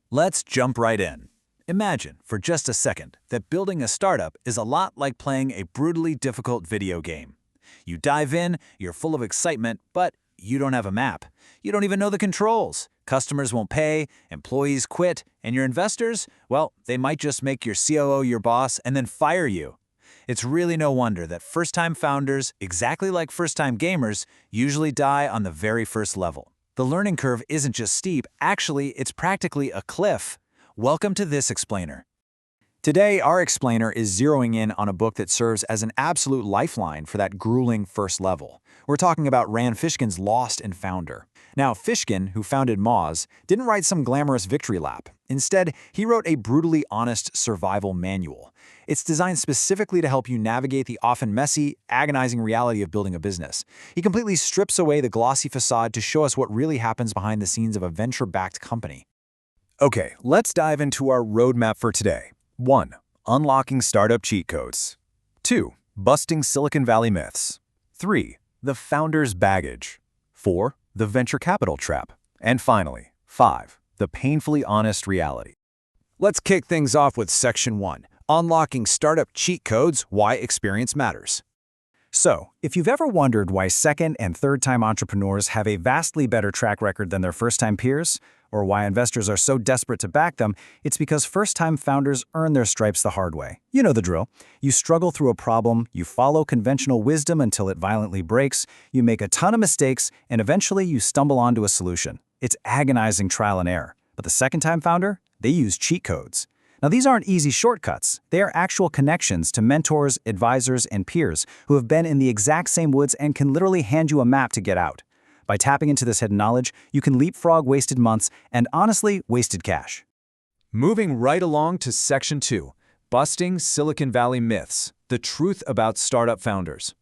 Let's jump right in. Imagine, for just a second, that building a startup is a lot like playing a brutally difficult video game. You dive in, you're full of excitement, but you don't have a map. You don't even know the controls. Customers won't pay, employees quit, and your investors, well, they might just make your COO your boss and then fire you. It's really no wonder that first-time founders, exactly like first-time gamers, usually die on the very first level. The learning curve isn't just steep, actually, it's practically a cliff. Welcome to this explainer. Today, our explainer is zeroing in on a book that serves as an absolute lifeline for that grueling first level. We're talking about Rand Fishkin's Lost and Founder. Now, Fishkin, who founded Moz, didn't write some glamorous victory lap. Instead, he wrote a brutally honest survival manual. It's designed specifically to help you navigate the often messy, agonizing reality of building a business. He completely strips away the glossy facade to show us what really happens behind the scenes of a venture-backed company. Okay, let's dive into our roadmap for today. 1. Unlocking startup cheat codes. 2. Busting Silicon Valley myths. 3. The founder's baggage. 4. The venture capital trap. And finally, 5. The painfully honest reality. Let's kick things off with Section 1. Unlocking Startup Cheat Codes, Why Experience Matters. So, if you've ever wondered why second- and third-time entrepreneurs have a vastly better track record than their first-time peers, or why investors are so desperate to back them, it's because first-time founders earn their stripes the hard way. You know the drill. You struggle through a problem, you follow conventional wisdom until it violently breaks, you make a ton of mistakes, and eventually you stumble onto a solution. It's agonizing trial and error. But the second-time founder? They use cheat codes. Now, these aren't easy shortcuts. They are actual connections to mentors, advisors, and peers who have been in the exact same woods and can literally hand you a map to get out. By tapping into this hidden knowledge, you can leapfrog wasted months and, honestly, wasted cash. Moving right along to Section 2, Busting Silicon Valley Myths, the Truth About Startup Founders.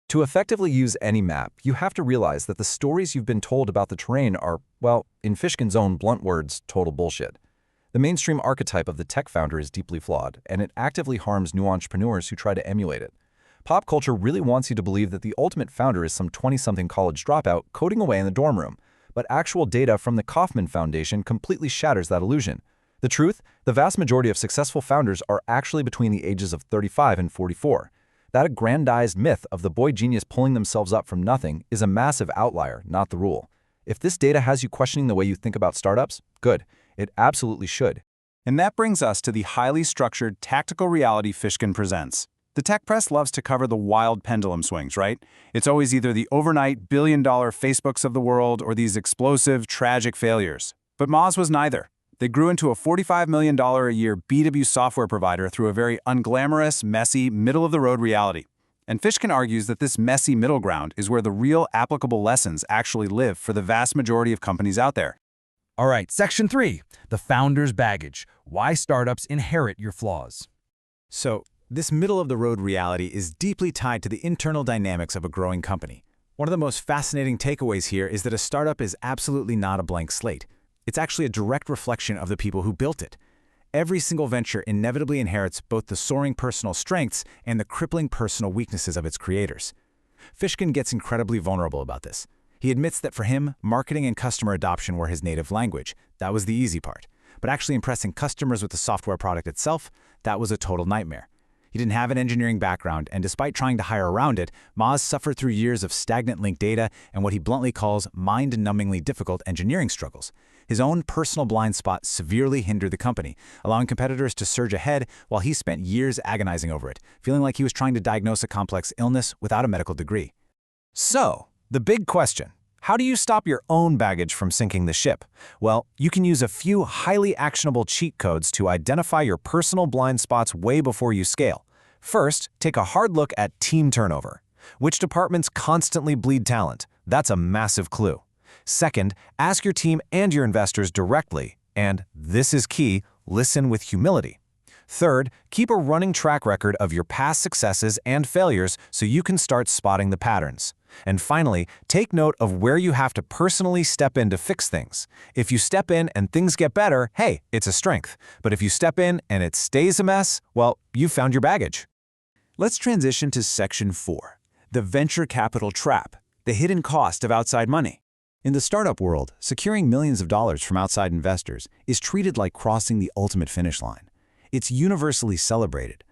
To effectively use any map, you have to realize that the stories you've been told about the terrain are, well, in Fishkin's own blunt words, total bullshit. The mainstream archetype of the tech founder is deeply flawed, and it actively harms new entrepreneurs who try to emulate it. Pop culture really wants you to believe that the ultimate founder is some 20-something college dropout coding away in the dorm room, but actual data from the Kauffman Foundation completely shatters that illusion. The truth? The vast majority of successful founders are actually between the ages of 35 and 44. That aggrandized myth of the boy genius pulling themselves up from nothing is a massive outlier, not the rule. If this data has you questioning the way you think about startups, good. It absolutely should. And that brings us to the highly structured, tactical reality Fishkin presents. The tech press loves to cover the wild pendulum swings, right? It's always either the overnight billion-dollar Facebooks of the world or these explosive, tragic failures. But Moz was neither. They grew into a $45 million a year B2B software provider through a very unglamorous, messy, middle-of-the-road reality. And Fishkin argues that this messy middle ground is where the real applicable lessons actually live for the vast majority of companies out there. All right, Section 3, the founder's baggage, why startups inherit your flaws. So, this middle-of-the-road reality is deeply tied to the internal dynamics of a growing company. One of the most fascinating takeaways here is that a startup is absolutely not a blank slate. It's actually a direct reflection of the people who built it. Every single venture inevitably inherits both the soaring personal strengths and the crippling personal weaknesses of its creators. Fishkin gets incredibly vulnerable about this. He admits that for him, marketing and customer adoption were his native language. That was the easy part. But actually impressing customers with the software product itself, that was a total nightmare. He didn't have an engineering background, and despite trying to hire around it, Moz suffered through years of stagnant linked data and what he bluntly calls mind-numbingly difficult engineering struggles. His own personal blind spot severely hindered the company, allowing competitors to surge ahead while he spent years agonizing over it, feeling like he was trying to diagnose a complex illness without a medical degree. So, the big question, how do you stop your own baggage from sinking the ship? Well, you can use a few highly actionable cheat codes to identify your personal blind spots way before you scale. First, take a hard look at team turnover. Which departments constantly bleed talent? That's a massive clue. Second, ask your team and your investors directly, and this is key, listen with humility. Third, keep a running track record of your past successes and failures so you can start spotting the patterns. And finally, take note of where you have to personally step in to fix things. If you step in and things get better, hey, it's a strength. But if you step in and it stays a mess, well, you found your baggage. Let's transition to Section 4, the venture capital trap, the hidden cost of outside money. In the startup world, securing millions of dollars from outside investors is treated like crossing the ultimate finish line. It's universally celebrated.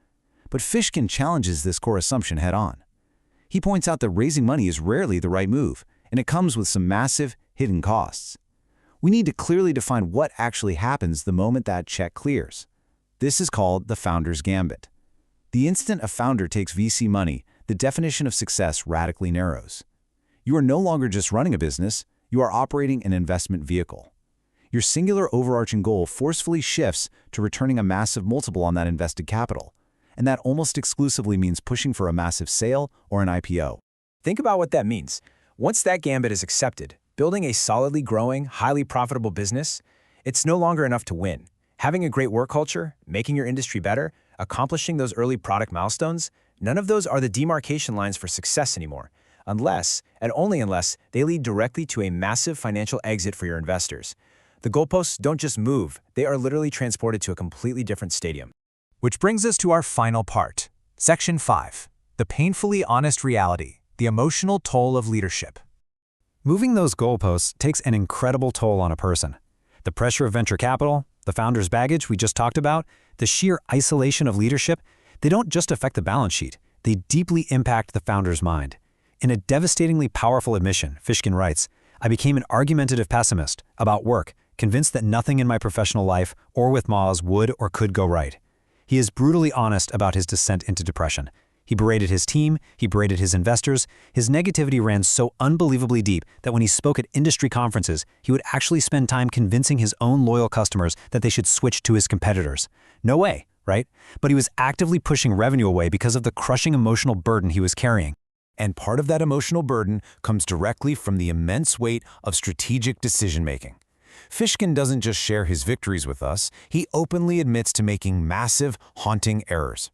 But Fishkin challenges this core assumption head-on. He points out that raising money is rarely the right move, and it comes with some massive, hidden costs. We need to clearly define what actually happens the moment that check clears. This is called the founder's gambit. The instant a founder takes VC money, the definition of success radically narrows. You are no longer just running a business, you are operating an investment vehicle. Your singular overarching goal forcefully shifts to returning a massive multiple on that invested capital, and that almost exclusively means pushing for a massive sale or an IPO. Think about what that means. Once that gambit is accepted, building a solidly growing, highly profitable business, it's no longer enough to win. Having a great work culture, making your industry better, accomplishing those early product milestones, none of those are the demarcation lines for success anymore, unless, and only unless, they lead directly to a massive financial exit for your investors. The goalposts don't just move, they are literally transported to a completely different stadium. Which brings us to our final part, Section 5, the painfully honest reality, the emotional toll of leadership. Moving those goalposts takes an incredible toll on a person. The pressure of venture capital, the founder's baggage we just talked about, the sheer isolation of leadership, they don't just affect the balance sheet, they deeply impact the founder's mind. In a devastatingly powerful admission, Fishkin writes, "I became an argumentative pessimist about work, convinced that nothing in my professional life or with Moz would or could go right." He is brutally honest about his descent into depression. He berated his team, he berated his investors. His negativity ran so unbelievably deep that when he spoke at industry conferences, he would actually spend time convincing his own loyal customers that they should switch to his competitors. No way, right? But he was actively pushing revenue away because of the crushing emotional burden he was carrying. And part of that emotional burden comes directly from the immense weight of strategic decision-making. Fishkin doesn't just share his victories with us, he openly admits to making massive, haunting errors.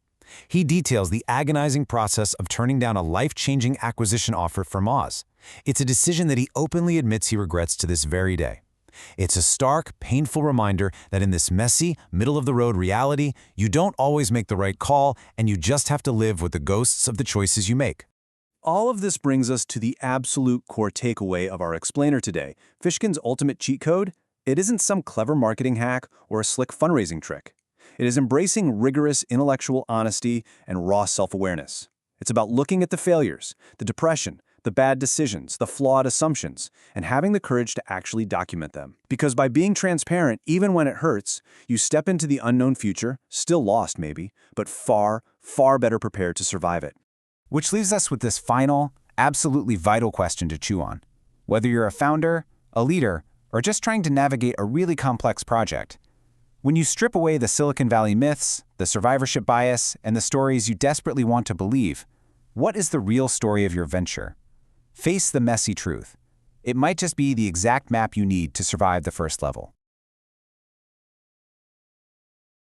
He details the agonizing process of turning down a life-changing acquisition offer from Moz. It's a decision that he openly admits he regrets to this very day. It's a stark, painful reminder that in this messy, middle-of-the-road reality, you don't always make the right call, and you just have to live with the ghosts of the choices you make. All of this brings us to the absolute core takeaway of our explainer today. Fishkin's ultimate cheat code? It isn't some clever marketing hack or a slick fundraising trick. It is embracing rigorous intellectual honesty and raw self-awareness. It's about looking at the failures, the depression, the bad decisions, the flawed assumptions, and having the courage to actually document them. Because by being transparent, even when it hurts, you step into the unknown future, still lost maybe, but far, far better prepared to survive it. Which leaves us with this final, absolutely vital question to chew on. Whether you're a founder, a leader, or just trying to navigate a really complex project, when you strip away the Silicon Valley myths, the survivorship bias, and the stories you desperately want to believe, what is the real story of your venture? Face the messy truth. It might just be the exact map you need to survive the first level.